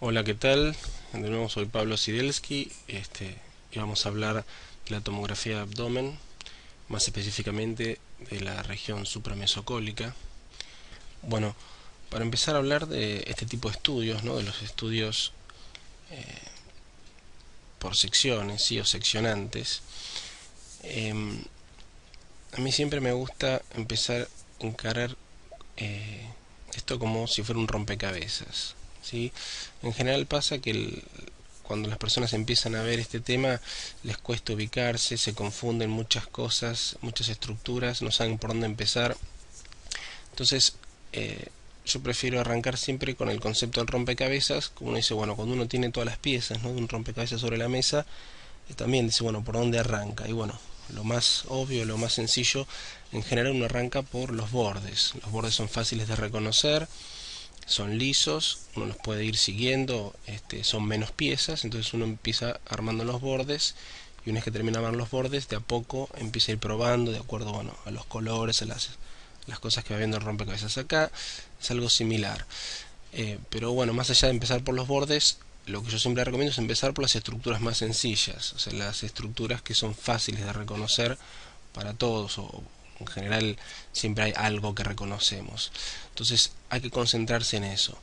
Hola, ¿qué tal? De nuevo soy Pablo Sidelski y vamos a hablar de la tomografía de abdomen, más específicamente de la región supramesocólica. Bueno, para empezar a hablar de este tipo de estudios, ¿no? De los estudios por secciones, ¿sí? O seccionantes, eh, a mí siempre me gusta empezar a encarar eh, esto como si fuera un rompecabezas, ¿sí? En general pasa que cuando las personas empiezan a ver este tema les cuesta ubicarse, se confunden muchas cosas, muchas estructuras, no saben por dónde empezar. Entonces, yo prefiero arrancar siempre con el concepto del rompecabezas, como uno dice, bueno, cuando uno tiene todas las piezas, ¿no? De un rompecabezas sobre la mesa, también dice, bueno, ¿por dónde arranca? Y bueno, lo más obvio, lo más sencillo, en general uno arranca por los bordes. Los bordes son fáciles de reconocer, son lisos, uno los puede ir siguiendo, son menos piezas, entonces uno empieza armando los bordes y una vez que termina de armar los bordes, de a poco empieza a ir probando de acuerdo, bueno, a los colores, a las cosas que va viendo el rompecabezas. Acá es algo similar, pero bueno, más allá de empezar por los bordes, lo que yo siempre recomiendo es empezar por las estructuras más sencillas, o sea, las estructuras que son fáciles de reconocer para todos, o en general siempre hay algo que reconocemos. Entonces hay que concentrarse en eso.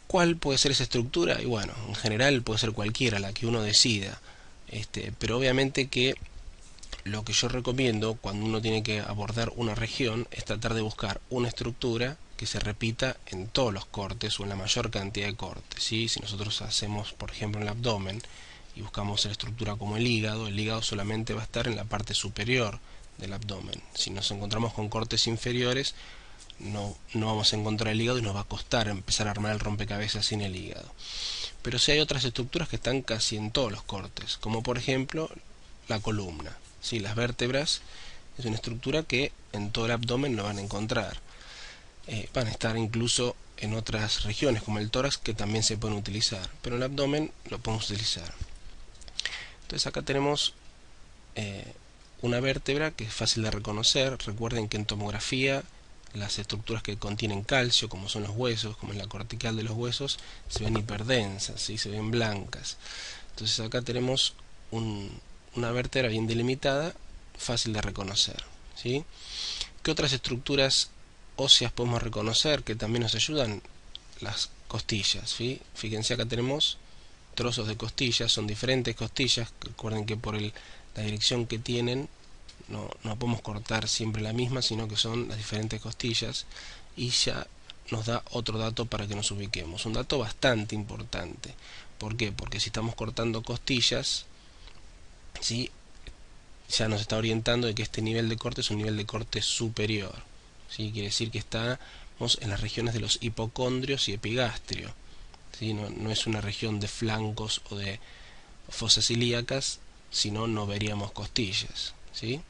¿Cuál puede ser esa estructura? Y bueno, en general puede ser cualquiera, la que uno decida. Pero obviamente que lo que yo recomiendo cuando uno tiene que abordar una región es tratar de buscar una estructura que se repita en todos los cortes o en la mayor cantidad de cortes, ¿sí? Si nosotros hacemos, por ejemplo, el abdomen y buscamos la estructura como el hígado solamente va a estar en la parte superior del abdomen. Si nos encontramos con cortes inferiores, no vamos a encontrar el hígado y nos va a costar empezar a armar el rompecabezas sin el hígado. Pero sí hay otras estructuras que están casi en todos los cortes, como por ejemplo la columna. ¿Sí? Las vértebras es una estructura que en todo el abdomen no van a encontrar. Van a estar incluso en otras regiones como el tórax que también se pueden utilizar, pero en el abdomen lo podemos utilizar. Entonces acá tenemos una vértebra que es fácil de reconocer. Recuerden que en tomografía las estructuras que contienen calcio, como son los huesos, como es la cortical de los huesos, se ven hiperdensas, ¿sí? Se ven blancas. Entonces acá tenemos una vértebra bien delimitada, fácil de reconocer, ¿sí? ¿Qué otras estructuras óseas podemos reconocer que también nos ayudan? Las costillas, ¿sí? Fíjense, acá tenemos trozos de costillas, son diferentes costillas. Recuerden que por la dirección que tienen no podemos cortar siempre la misma, sino que son las diferentes costillas, y ya nos da otro dato para que nos ubiquemos, un dato bastante importante. ¿Por qué? Porque si estamos cortando costillas, ¿sí? Ya nos está orientando de que este nivel de corte es un nivel de corte superior, ¿sí? Quiere decir que estamos en las regiones de los hipocondrios y epigastrio, ¿sí? No es una región de flancos o de fosas ilíacas, sino no veríamos costillas, ¿sí?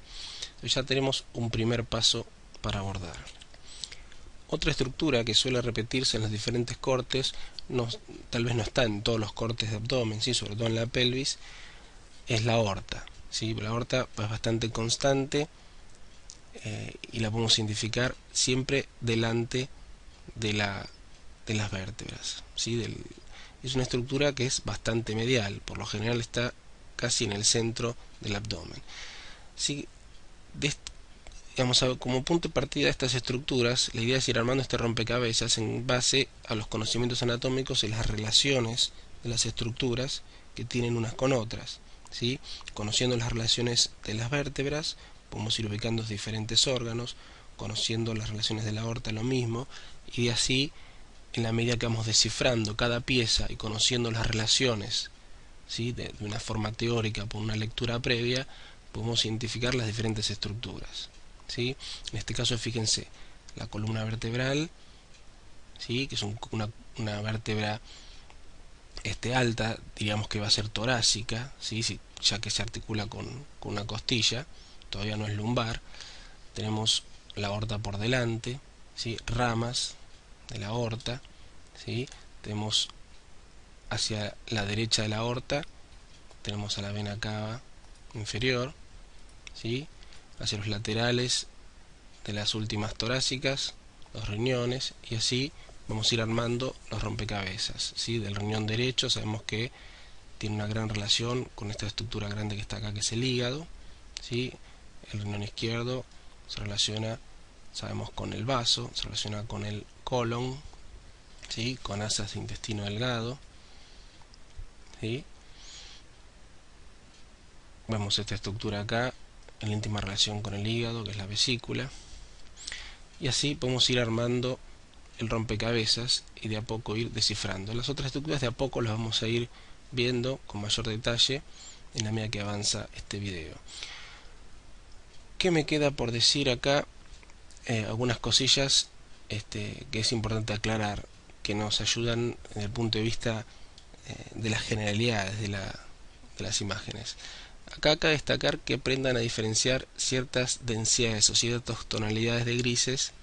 Entonces ya tenemos un primer paso para abordar. Otra estructura que suele repetirse en los diferentes cortes, tal vez no está en todos los cortes de abdomen, ¿sí? Sobre todo en la pelvis, es la aorta, ¿sí? La aorta es bastante constante, y la podemos identificar siempre delante de, de las vértebras, ¿sí? Es una estructura que es bastante medial, por lo general está casi en el centro del abdomen. ¿Sí? Digamos, como punto de partida de estas estructuras, la idea es ir armando este rompecabezas en base a los conocimientos anatómicos y las relaciones de las estructuras que tienen unas con otras, ¿sí? Conociendo las relaciones de las vértebras, podemos ir ubicando diferentes órganos, conociendo las relaciones de la aorta, lo mismo, y de así, en la medida que vamos descifrando cada pieza y conociendo las relaciones, ¿sí? de una forma teórica, por una lectura previa, podemos identificar las diferentes estructuras, ¿sí? En este caso, fíjense, la columna vertebral, ¿sí? Que es una vértebra alta, diríamos que va a ser torácica, ¿sí? Ya que se articula con una costilla, todavía no es lumbar. Tenemos la aorta por delante, ¿sí? Ramas de la aorta, ¿sí? Tenemos hacia la derecha de la aorta, tenemos a la vena cava inferior, ¿sí? Hacia los laterales de las últimas torácicas, los riñones, y así vamos a ir armando los rompecabezas, ¿sí? Del riñón derecho sabemos que tiene una gran relación con esta estructura grande que está acá, que es el hígado, ¿sí? El riñón izquierdo se relaciona, sabemos, con el vaso, se relaciona con el colon, ¿sí? Con asas de intestino delgado, ¿sí? Vemos esta estructura acá en íntima relación con el hígado, que es la vesícula, y así podemos ir armando el rompecabezas y de a poco ir descifrando. Las otras estructuras de a poco las vamos a ir viendo con mayor detalle en la medida que avanza este video. ¿Qué me queda por decir acá? Algunas cosillas que es importante aclarar, que nos ayudan desde el punto de vista de las generalidades de las imágenes. Acá cabe destacar que aprendan a diferenciar ciertas densidades o ciertas tonalidades de grises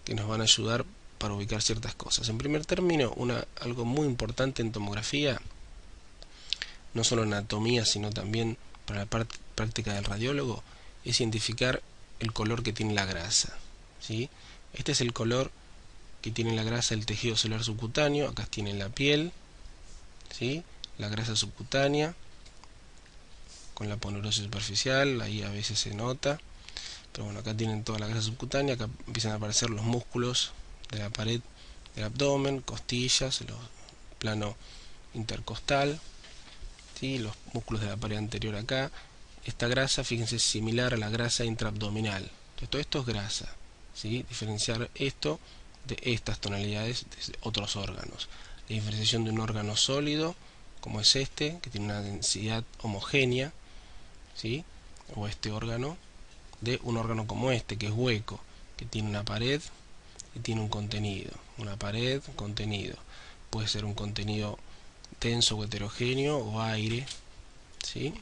que nos van a ayudar para ubicar ciertas cosas. En primer término, algo muy importante en tomografía, no solo en anatomía, sino también para la práctica del radiólogo, es identificar el color que tiene la grasa, ¿sí? Este es el color que tiene la grasa del tejido celular subcutáneo. Acá tiene la piel, ¿sí? La grasa subcutánea con la poneurosis superficial, ahí a veces se nota, pero bueno, acá tienen toda la grasa subcutánea. Acá empiezan a aparecer los músculos de la pared del abdomen, costillas, el plano intercostal, ¿sí? Los músculos de la pared anterior acá. Esta grasa, fíjense, es similar a la grasa intraabdominal. Entonces, todo esto es grasa, ¿sí? Diferenciar esto de estas tonalidades de otros órganos. La diferenciación de un órgano sólido, como es este, que tiene una densidad homogénea, ¿sí? O este órgano, de un órgano como este, que es hueco, que tiene una pared y tiene un contenido. Una pared, un contenido. Puede ser un contenido denso o heterogéneo o aire, ¿sí?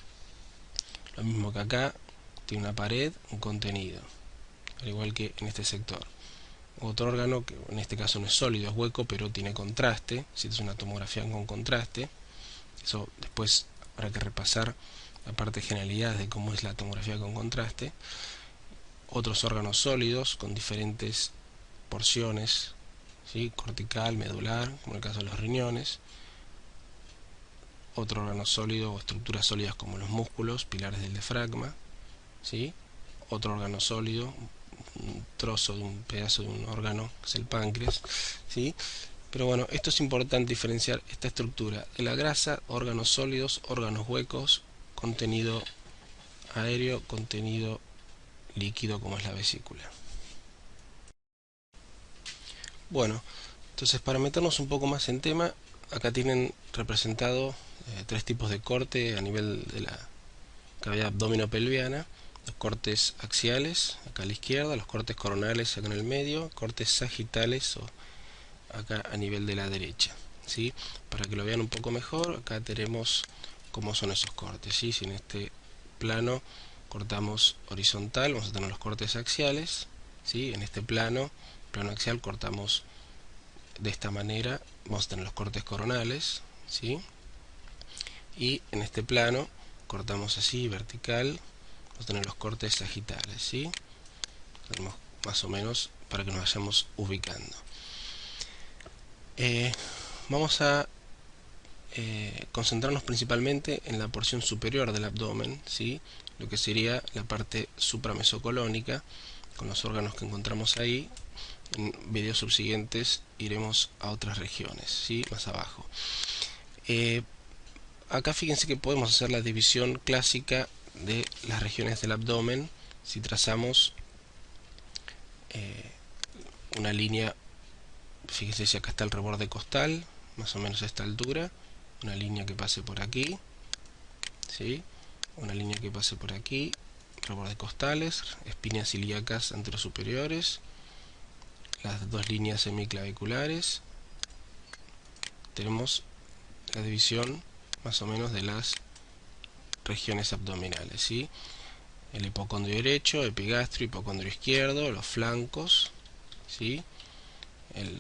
Lo mismo que acá, tiene una pared, un contenido, al igual que en este sector. Otro órgano que en este caso no es sólido, es hueco, pero tiene contraste, si es una tomografía con contraste. Eso después habrá que repasar la parte de generalidades de cómo es la tomografía con contraste. Otros órganos sólidos con diferentes porciones, ¿sí? Cortical, medular, como en el caso de los riñones. Otro órgano sólido o estructuras sólidas como los músculos, pilares del diafragma, ¿sí? Otro órgano sólido, un trozo de un pedazo de un órgano, que es el páncreas, ¿sí? Pero bueno, esto es importante diferenciar esta estructura de la grasa: órganos sólidos, órganos huecos, contenido aéreo, contenido líquido, como es la vesícula. Bueno, entonces, para meternos un poco más en tema, acá tienen representado tres tipos de corte a nivel de la cavidad abdominopelviana: los cortes axiales, acá a la izquierda; los cortes coronales acá en el medio; cortes sagitales o acá a nivel de la derecha, ¿sí? Para que lo vean un poco mejor, acá tenemos cómo son esos cortes, ¿sí? Si en este plano cortamos horizontal, vamos a tener los cortes axiales, ¿sí? En este plano axial, cortamos de esta manera, vamos a tener los cortes coronales, ¿sí? Y en este plano cortamos así, vertical, vamos a tener los cortes sagitales, ¿sí? Tenemos más o menos para que nos vayamos ubicando. Vamos a concentrarnos principalmente en la porción superior del abdomen, ¿sí? Lo que sería la parte supramesocolónica, con los órganos que encontramos ahí. En videos subsiguientes iremos a otras regiones, ¿sí? Más abajo. Acá fíjense que podemos hacer la división clásica de las regiones del abdomen si trazamos una línea. Fíjense, si acá está el reborde costal, más o menos a esta altura, una línea que pase por aquí, ¿sí? Una línea que pase por aquí, reborde costales, espinas ilíacas anterosuperiores, las dos líneas semiclaviculares. Tenemos la división más o menos de las regiones abdominales, ¿sí? El hipocondrio derecho, epigastrio, hipocondrio izquierdo, los flancos, ¿sí?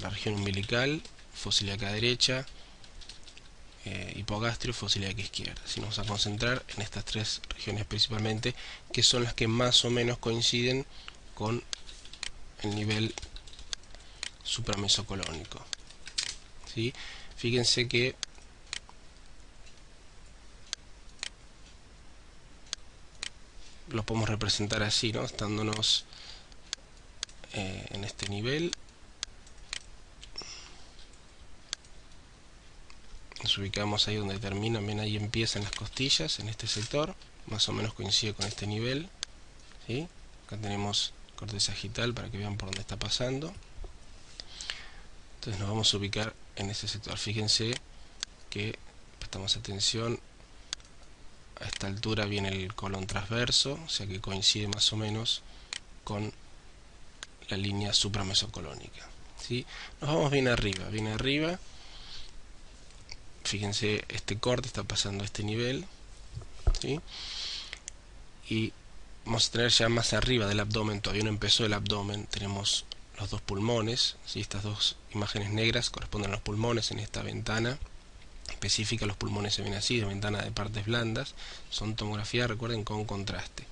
La región umbilical, fosa ilíaca derecha, hipogastrio, fosa ilíaca izquierda. Si nos vamos a concentrar en estas tres regiones principalmente, que son las que más o menos coinciden con el nivel supramesocolónico, ¿sí? Fíjense que lo podemos representar así, ¿no? Estándonos en este nivel, nos ubicamos ahí donde terminan, ven, ahí empiezan las costillas, en este sector, más o menos coincide con este nivel, ¿sí? Acá tenemos corte sagital para que vean por dónde está pasando. Entonces nos vamos a ubicar en ese sector. Fíjense que prestamos atención, a esta altura viene el colon transverso, o sea que coincide más o menos con la línea supramesocolónica, ¿sí? Nos vamos bien arriba. Fíjense, este corte está pasando a este nivel, ¿sí? Y vamos a tener ya más arriba del abdomen, todavía no empezó el abdomen, tenemos los dos pulmones, ¿sí? Estas dos imágenes negras corresponden a los pulmones en esta ventana específica. Los pulmones se ven así, de ventana de partes blandas, son tomografía, recuerden, con contraste.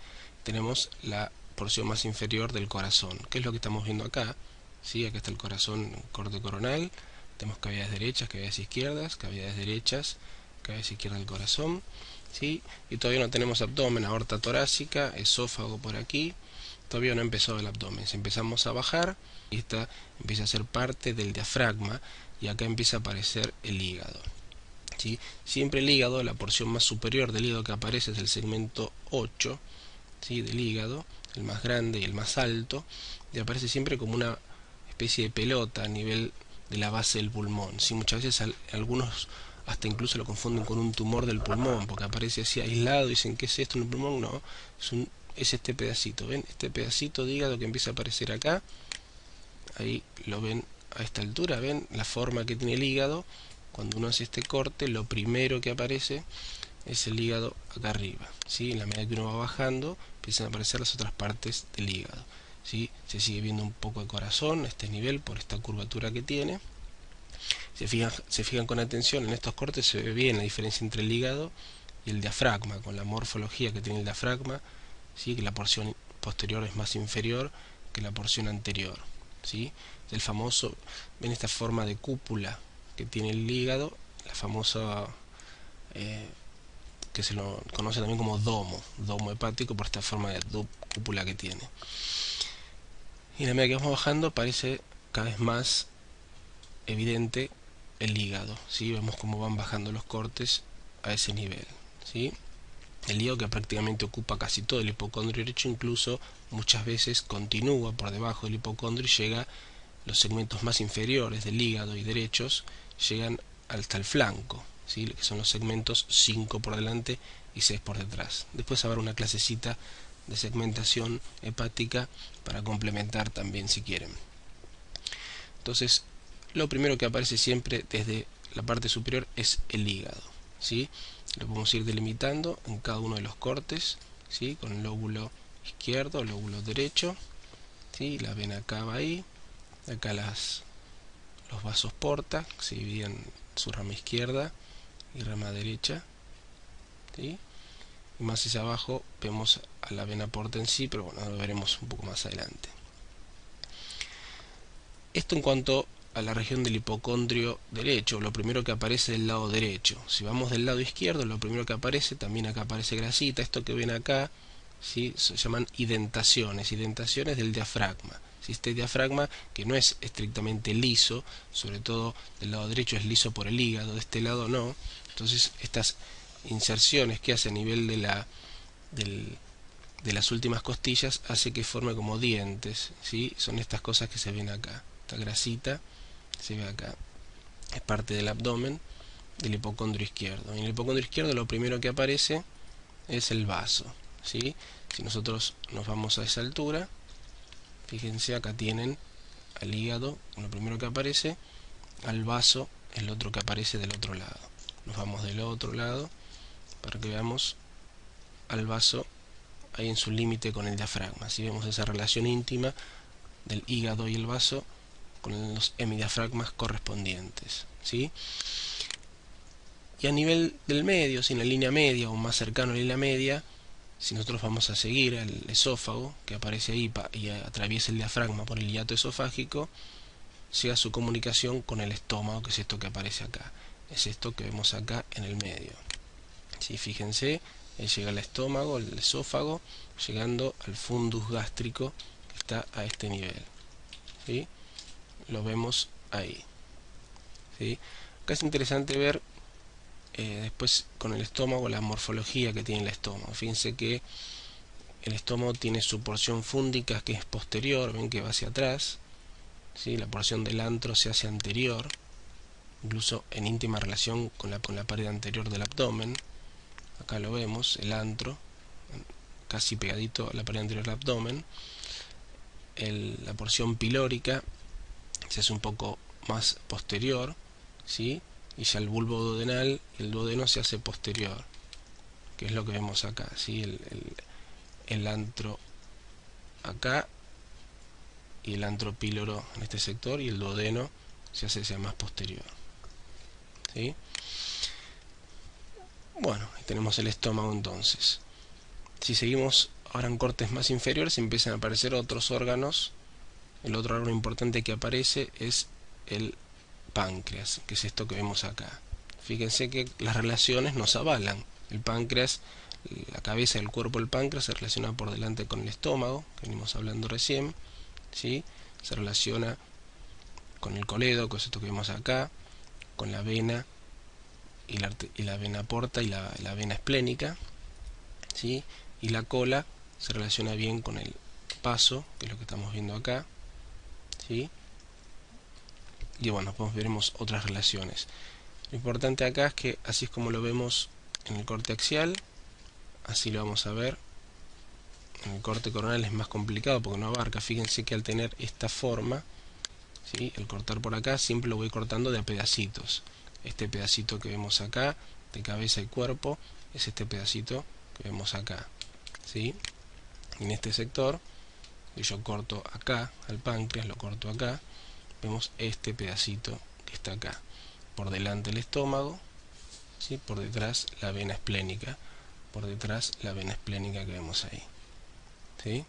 Tenemos la porción más inferior del corazón, que es lo que estamos viendo acá, ¿sí? Acá está el corazón, corte coronal, tenemos cavidades derechas, cavidades izquierdas, cavidades derechas, cavidades izquierdas del corazón, ¿sí? Y todavía no tenemos abdomen, aorta torácica, esófago por aquí, todavía no ha empezado el abdomen. Si empezamos a bajar, y esta empieza a ser parte del diafragma, y acá empieza a aparecer el hígado, ¿sí? Siempre el hígado, la porción más superior del hígado que aparece es el segmento 8, ¿sí? Del hígado, el más grande y el más alto, y aparece siempre como una especie de pelota a nivel de la base del pulmón, ¿sí? Muchas veces algunos hasta incluso lo confunden con un tumor del pulmón, porque aparece así aislado y dicen, ¿qué es esto en el pulmón? No, es este pedacito, ¿ven? Este pedacito de hígado que empieza a aparecer acá, ahí lo ven a esta altura, ¿ven? La forma que tiene el hígado. Cuando uno hace este corte, lo primero que aparece es el hígado acá arriba, ¿sí? En la medida que uno va bajando, empiezan a aparecer las otras partes del hígado, ¿sí? Se sigue viendo un poco de corazón a este nivel por esta curvatura que tiene. Se fijan con atención, en estos cortes se ve bien la diferencia entre el hígado y el diafragma, con la morfología que tiene el diafragma, ¿sí? Que la porción posterior es más inferior que la porción anterior, ¿sí? El famoso, ven esta forma de cúpula que tiene el hígado, la famosa que se lo conoce también como domo hepático, por esta forma de cúpula que tiene. Y a la medida que vamos bajando parece cada vez más evidente el hígado, ¿sí? Vemos cómo van bajando los cortes a ese nivel, ¿sí? El hígado, que prácticamente ocupa casi todo el hipocondrio derecho, incluso muchas veces continúa por debajo del hipocondrio y llega, los segmentos más inferiores del hígado y derechos llegan hasta el flanco, ¿sí? Que son los segmentos 5 por delante y 6 por detrás. Después habrá una clasecita de segmentación hepática para complementar también, si quieren. Entonces, lo primero que aparece siempre desde la parte superior es el hígado, ¿sí? Lo podemos ir delimitando en cada uno de los cortes, ¿sí? Con el lóbulo izquierdo, el lóbulo derecho, ¿sí? La vena acá va ahí, acá los vasos porta, que se dividen en su rama izquierda y rama derecha, ¿sí? Y más hacia abajo vemos a la vena porta en sí, pero bueno, lo veremos un poco más adelante. Esto en cuanto a la región del hipocondrio derecho, lo primero que aparece del lado derecho. Si vamos del lado izquierdo, lo primero que aparece, también acá aparece grasita. Esto que ven acá, ¿sí? Se llaman identaciones del diafragma. Si este diafragma, que no es estrictamente liso, sobre todo del lado derecho es liso por el hígado, de este lado no, entonces estas inserciones que hace a nivel de las últimas costillas hace que forme como dientes, ¿sí? Son estas cosas que se ven acá. Esta grasita se ve acá, es parte del abdomen del hipocondrio izquierdo. En el hipocondrio izquierdo lo primero que aparece es el vaso, ¿sí? Si nosotros nos vamos a esa altura, fíjense, acá tienen al hígado, lo primero que aparece, al vaso, el otro que aparece del otro lado. Nos vamos del otro lado para que veamos al vaso ahí en su límite con el diafragma. Si vemos esa relación íntima del hígado y el vaso con los hemidiafragmas correspondientes, ¿sí? Y a nivel del medio, si en la línea media o más cercano a la línea media, si nosotros vamos a seguir al esófago que aparece ahí y atraviesa el diafragma por el hiato esofágico, llega su comunicación con el estómago, que es esto que aparece acá, es esto que vemos acá en el medio. ¿Sí? Fíjense, llega al estómago, el esófago, llegando al fundus gástrico que está a este nivel. ¿Sí? Lo vemos ahí. ¿Sí? Acá es interesante ver después con el estómago la morfología que tiene el estómago. Fíjense que el estómago tiene su porción fúndica que es posterior, ven que va hacia atrás, ¿sí? La porción del antro se hace anterior, incluso en íntima relación con la pared anterior del abdomen. Acá lo vemos, el antro, casi pegadito a la pared anterior del abdomen. La porción pilórica se hace un poco más posterior, ¿sí? Y ya el bulbo duodenal y el duodeno se hace posterior, que es lo que vemos acá, ¿sí? El antro acá y el antro píloro en este sector, y el duodeno se hace hacia más posterior. ¿Sí? Bueno, ahí tenemos el estómago entonces. Si seguimos ahora en cortes más inferiores, empiezan a aparecer otros órganos. El otro órgano importante que aparece es el páncreas, que es esto que vemos acá. Fíjense que las relaciones nos avalan. El páncreas, la cabeza del cuerpo del páncreas se relaciona por delante con el estómago, que venimos hablando recién, ¿sí? Se relaciona con el coledo, que es esto que vemos acá, con la vena y la vena porta y la vena esplénica, ¿sí? Y la cola se relaciona bien con el paso, que es lo que estamos viendo acá, ¿sí? Y bueno, pues veremos otras relaciones. Lo importante acá es que así es como lo vemos en el corte axial, así lo vamos a ver. En el corte coronal es más complicado porque no abarca. Fíjense que al tener esta forma, ¿sí? El cortar por acá siempre lo voy cortando de a pedacitos. Este pedacito que vemos acá de cabeza y cuerpo es este pedacito que vemos acá, ¿sí? Y en este sector, si yo corto acá al páncreas, lo corto acá, vemos este pedacito que está acá. Por delante el estómago, ¿sí? Por detrás la vena esplénica, por detrás la vena esplénica que vemos ahí, ¿sí?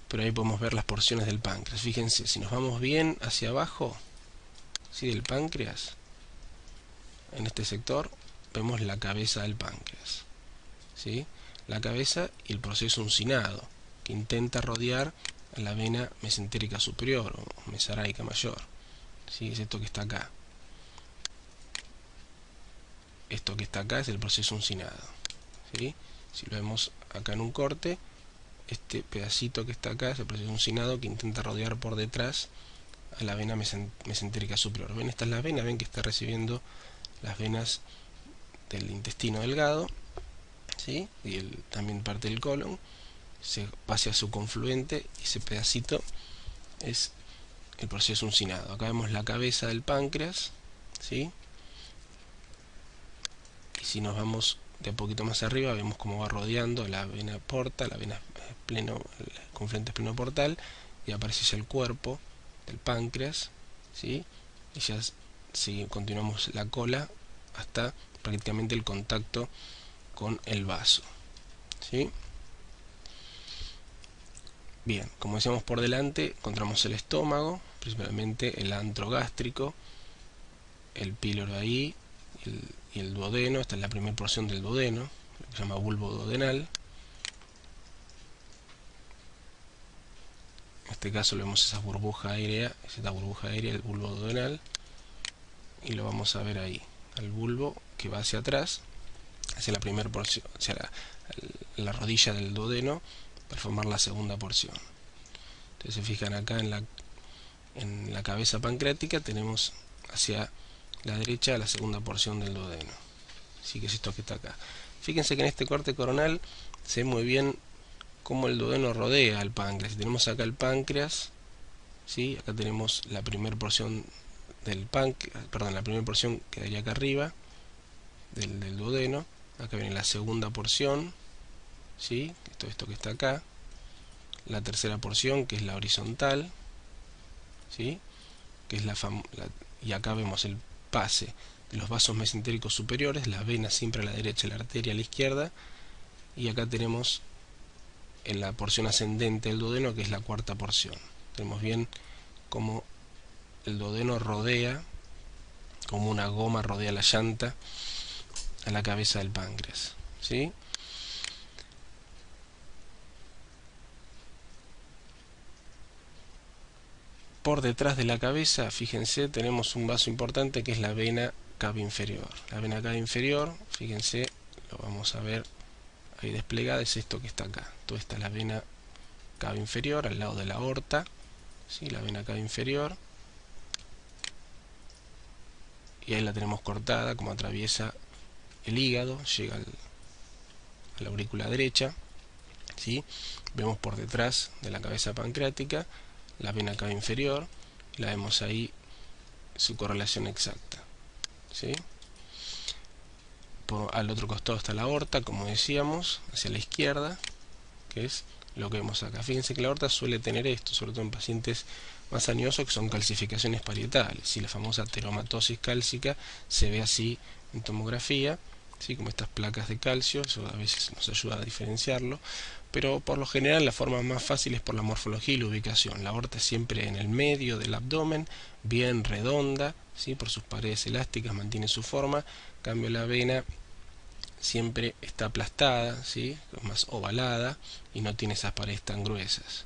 Pero ahí podemos ver las porciones del páncreas. Fíjense, si nos vamos bien hacia abajo, ¿sí? Del páncreas, en este sector vemos la cabeza del páncreas, ¿sí? La cabeza y el proceso uncinado, que intenta rodear la vena mesentérica superior o mesaráica mayor, ¿sí? Es esto que está acá. Esto que está acá es el proceso uncinado, ¿sí? Si lo vemos acá en un corte, este pedacito que está acá es el proceso uncinado que intenta rodear por detrás a la vena mesentérica superior. Ven, esta es la vena, ven que está recibiendo las venas del intestino delgado, ¿sí? Y también parte del colon, se pasa a su confluente, y ese pedacito es el proceso uncinado. Acá vemos la cabeza del páncreas, ¿sí? Y si nos vamos de a poquito más arriba, vemos cómo va rodeando la vena porta, la vena el confluente esplenoportal, y aparece ya el cuerpo del páncreas, ¿sí? Y ya si continuamos la cola hasta prácticamente el contacto con el vaso, ¿sí? Bien, como decíamos, por delante encontramos el estómago, principalmente el antro gástrico, el píloro ahí, y el duodeno. Esta es la primera porción del duodeno, lo que se llama bulbo duodenal. En este caso lo vemos esa burbuja aérea, el bulbo duodenal, y lo vamos a ver ahí, al bulbo que va hacia atrás, hacia la primera porción, hacia la rodilla del duodeno, para formar la segunda porción. Entonces se fijan acá en la cabeza pancreática, tenemos hacia la derecha la segunda porción del duodeno, así que es esto que está acá. Fíjense que en este corte coronal se ve muy bien cómo el duodeno rodea al páncreas. Si tenemos acá el páncreas, ¿sí? Acá tenemos la primera porción del páncreas, perdón, la primera porción quedaría acá arriba del duodeno. Acá viene la segunda porción, ¿sí? Esto que está acá. La tercera porción, que es la horizontal, ¿sí? Que es y acá vemos el pase de los vasos mesentéricos superiores, las venas siempre a la derecha, la arteria a la izquierda, y acá tenemos en la porción ascendente del duodeno, que es la cuarta porción. tenemos bien como el duodeno rodea, como una goma rodea la llanta a la cabeza del páncreas, ¿sí? Por detrás de la cabeza, fíjense, tenemos un vaso importante que es la vena cava inferior. La vena cava inferior, fíjense, lo vamos a ver ahí desplegada, es esto que está acá. Toda esta es la vena cava inferior al lado de la aorta, ¿sí? La vena cava inferior. Y ahí la tenemos cortada, como atraviesa el hígado, llega a la aurícula derecha, ¿sí? Vemos por detrás de la cabeza pancreática la vena cava inferior, la vemos ahí su correlación exacta, ¿sí? Al otro costado está la aorta, como decíamos, hacia la izquierda, que es lo que vemos acá. Fíjense que la aorta suele tener esto, sobre todo en pacientes más añosos, que son calcificaciones parietales, ¿sí? La famosa teromatosis cálcica se ve así en tomografía, ¿sí? Como estas placas de calcio, eso a veces nos ayuda a diferenciarlo, pero por lo general la forma más fácil es por la morfología y la ubicación. La aorta es siempre en el medio del abdomen, bien redonda, ¿sí? Por sus paredes elásticas mantiene su forma, en cambio la vena siempre está aplastada, ¿sí? Es más ovalada y no tiene esas paredes tan gruesas.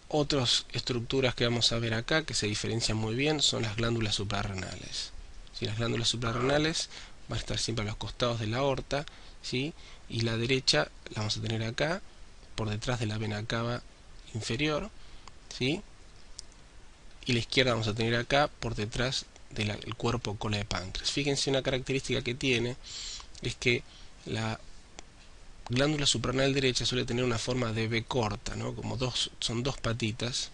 Otras estructuras que vamos a ver acá que se diferencian muy bien son las glándulas suprarrenales, ¿sí? Las glándulas suprarrenales van a estar siempre a los costados de la aorta, ¿sí? Y la derecha la vamos a tener acá, por detrás de la vena cava inferior, ¿sí? Y la izquierda vamos a tener acá, por detrás del cuerpo cola de páncreas. Fíjense, una característica que tiene es que la glándula suprarrenal derecha suele tener una forma de V corta, ¿no? Como son dos patitas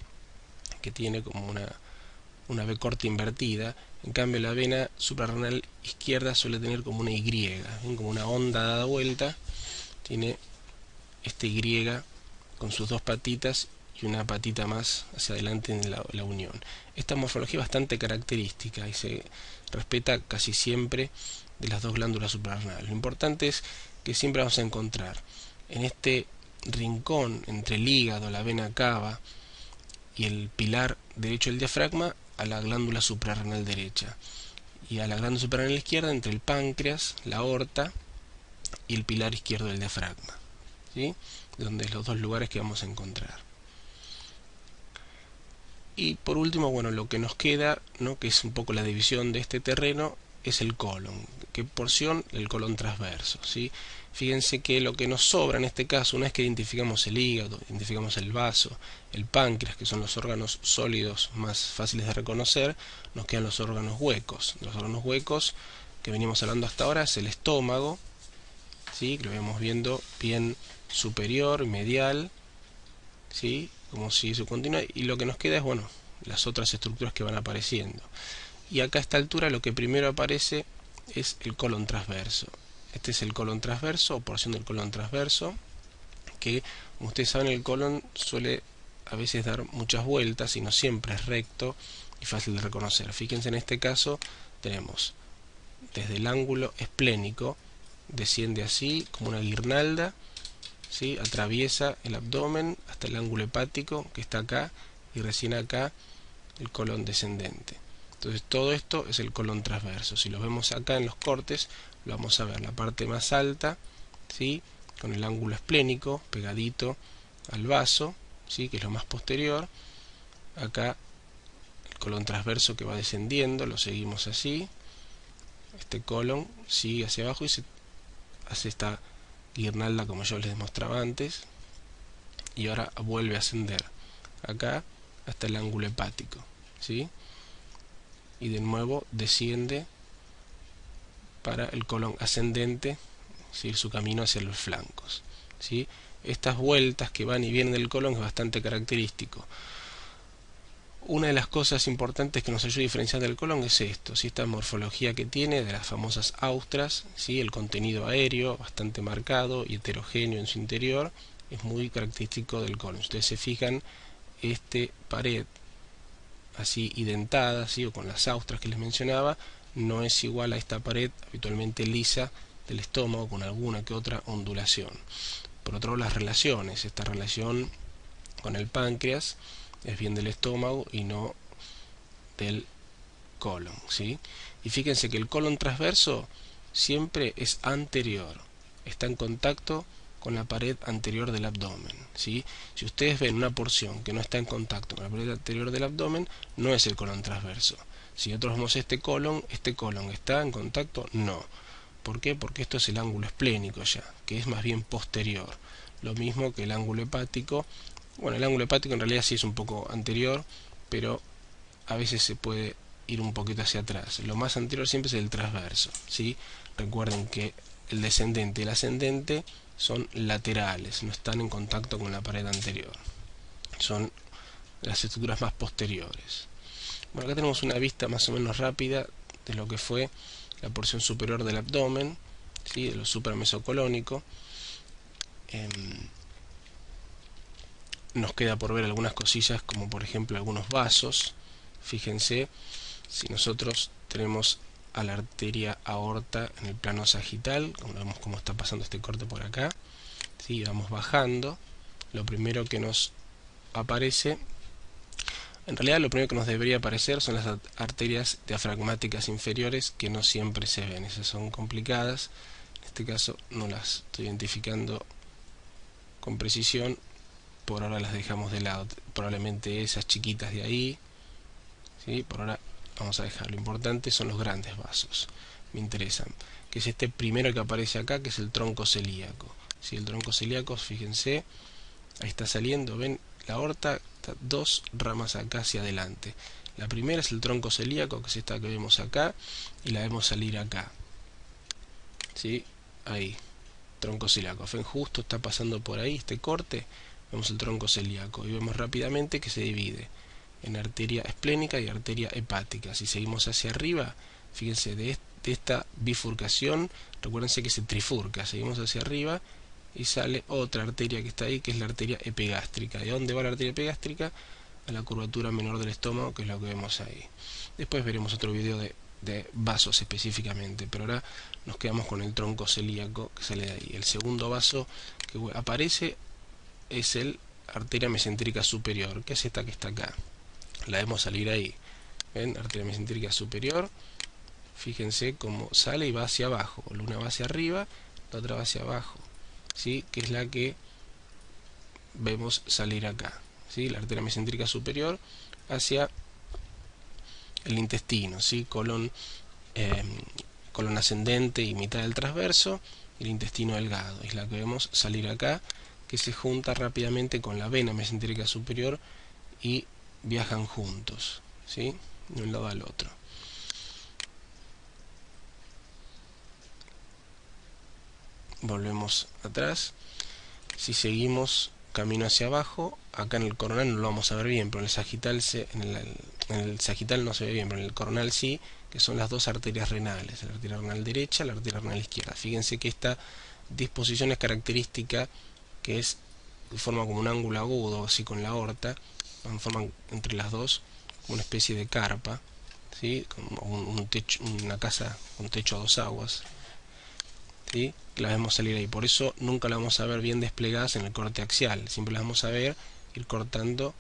que tiene como una V corta invertida. En cambio la vena suprarrenal izquierda suele tener como una Y, ¿ven? Como una onda dada vuelta, tiene esta Y con sus dos patitas y una patita más hacia adelante en la unión. Esta morfología es bastante característica y se respeta casi siempre de las dos glándulas suprarrenales. Lo importante es que siempre vamos a encontrar en este rincón entre el hígado, la vena cava y el pilar derecho del diafragma a la glándula suprarrenal derecha, y a la glándula suprarrenal izquierda entre el páncreas, la aorta y el pilar izquierdo del diafragma, ¿sí? Donde es los dos lugares que vamos a encontrar. Y por último, bueno, lo que nos queda, ¿no? Que es un poco la división de este terreno, es el colon. ¿Qué porción? El colon transverso, ¿sí? Fíjense que lo que nos sobra en este caso, una vez que identificamos el hígado, identificamos el vaso, el páncreas, que son los órganos sólidos más fáciles de reconocer, nos quedan los órganos huecos. Los órganos huecos que venimos hablando hasta ahora es el estómago, ¿sí? Que lo vemos viendo bien superior, medial, ¿sí? Como si se continúa, y lo que nos queda es, bueno, las otras estructuras que van apareciendo. Y acá a esta altura lo que primero aparece es el colon transverso. Este es el colon transverso o porción del colon transverso, que como ustedes saben el colon suele a veces dar muchas vueltas y no siempre es recto y fácil de reconocer. Fíjense, en este caso tenemos desde el ángulo esplénico, desciende así como una guirnalda, ¿sí? Atraviesa el abdomen hasta el ángulo hepático que está acá, y recién acá el colon descendente. Entonces todo esto es el colon transverso. Si lo vemos acá en los cortes, lo vamos a ver la parte más alta, ¿sí? Con el ángulo esplénico pegadito al vaso, ¿sí? Que es lo más posterior. Acá el colon transverso que va descendiendo, lo seguimos así. Este colon sigue hacia abajo y se hace esta guirnalda como yo les mostraba antes, y ahora vuelve a ascender acá hasta el ángulo hepático, ¿sí? Y de nuevo desciende para el colon ascendente, seguir su camino hacia los flancos, ¿sí? Estas vueltas que van y vienen del colon es bastante característico. Una de las cosas importantes que nos ayuda a diferenciar del colon es esto, ¿sí? Esta morfología que tiene de las famosas austras, ¿sí? El contenido aéreo bastante marcado y heterogéneo en su interior es muy característico del colon. Ustedes se fijan, este pared así identada, ¿sí? O con las austras que les mencionaba, no es igual a esta pared habitualmente lisa del estómago con alguna que otra ondulación. Por otro lado, las relaciones, esta relación con el páncreas es bien del estómago y no del colon, ¿sí? Y fíjense que el colon transverso siempre es anterior, está en contacto con la pared anterior del abdomen, ¿sí? Si ustedes ven una porción que no está en contacto con la pared anterior del abdomen, no es el colon transverso. Si nosotros vemos este colon está en contacto, no. ¿Por qué? Porque esto es el ángulo esplénico ya, que es más bien posterior. Lo mismo que el ángulo hepático. Bueno, el ángulo hepático en realidad sí es un poco anterior, pero a veces se puede ir un poquito hacia atrás. Lo más anterior siempre es el transverso, ¿sí? Recuerden que el descendente y el ascendente son laterales, no están en contacto con la pared anterior. Son las estructuras más posteriores. Bueno, acá tenemos una vista más o menos rápida de lo que fue la porción superior del abdomen, ¿sí? De lo supramesocolónico. Nos queda por ver algunas cosillas, como por ejemplo algunos vasos. Fíjense, si nosotros tenemos a la arteria aorta en el plano sagital, como vemos cómo está pasando este corte por acá, ¿sí? Vamos bajando, lo primero que nos aparece, en realidad lo primero que nos debería aparecer son las arterias diafragmáticas inferiores, que no siempre se ven, esas son complicadas. En este caso no las estoy identificando con precisión, por ahora las dejamos de lado, probablemente esas chiquitas de ahí, ¿sí? Por ahora vamos a dejar. Lo importante son los grandes vasos, me interesan, que es este primero que aparece acá, que es el tronco celíaco, ¿sí? El tronco celíaco, fíjense, ahí está saliendo, ven, la aorta, dos ramas acá hacia adelante. La primera es el tronco celíaco, que es esta que vemos acá, y la vemos salir acá, ¿sí? Ahí, tronco celíaco, ven, justo está pasando por ahí este corte, vemos el tronco celíaco, y vemos rápidamente que se divide en arteria esplénica y arteria hepática. Si seguimos hacia arriba, fíjense, de esta bifurcación, recuérdense que se trifurca, seguimos hacia arriba y sale otra arteria que está ahí, que es la arteria epigástrica. ¿De dónde va la arteria epigástrica? A la curvatura menor del estómago, que es lo que vemos ahí. Después veremos otro video de vasos específicamente, pero ahora nos quedamos con el tronco celíaco que sale de ahí. El segundo vaso que aparece es el arteria mesentérica superior, que es esta que está acá. La vemos salir ahí, ¿ven? Arteria mesentérica superior, fíjense cómo sale y va hacia abajo, una va hacia arriba, la otra va hacia abajo, ¿sí? Que es la que vemos salir acá, ¿sí? La arteria mesentérica superior hacia el intestino, ¿sí? Colon ascendente y mitad del transverso, y el intestino delgado, es la que vemos salir acá, que se junta rápidamente con la vena mesentérica superior y viajan juntos, ¿sí? De un lado al otro. Volvemos atrás. Si seguimos camino hacia abajo, acá en el coronal no lo vamos a ver bien, pero en el sagital en el sagital no se ve bien, pero en el coronal sí, que son las dos arterias renales, la arteria renal derecha y la arteria renal izquierda. Fíjense que esta disposición es característica, que es forma como un ángulo agudo, así con la aorta, forman entre las dos una especie de carpa, ¿sí? Como un techo, una casa con techo a dos aguas, ¿sí? Que la vemos salir ahí. Por eso nunca la vamos a ver bien desplegadas en el corte axial, siempre las vamos a ver ir cortando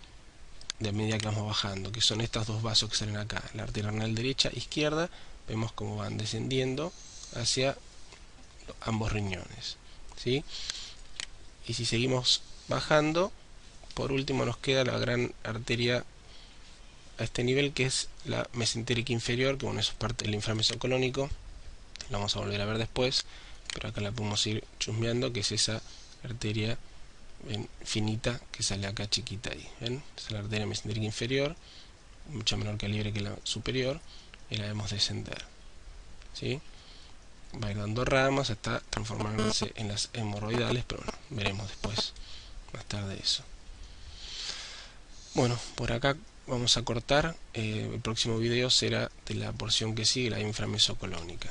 de medida que vamos bajando, que son estos dos vasos que salen acá, la arteria renal derecha e izquierda. Vemos cómo van descendiendo hacia ambos riñones, ¿sí? Y si seguimos bajando, por último nos queda la gran arteria a este nivel, que es la mesentérica inferior, que bueno, eso es parte del inframesocolónico, la vamos a volver a ver después, pero acá la podemos ir chusmeando, que es esa arteria, ven, finita, que sale acá chiquita ahí, ¿ven? Es la arteria mesentérica inferior, mucho menor calibre que la superior, y la vemos descender, ¿sí? Va a ir dando ramas hasta transformarse en las hemorroidales, pero bueno, veremos después, más tarde eso. Bueno, por acá vamos a cortar. El próximo video será de la porción que sigue, la inframesocolónica.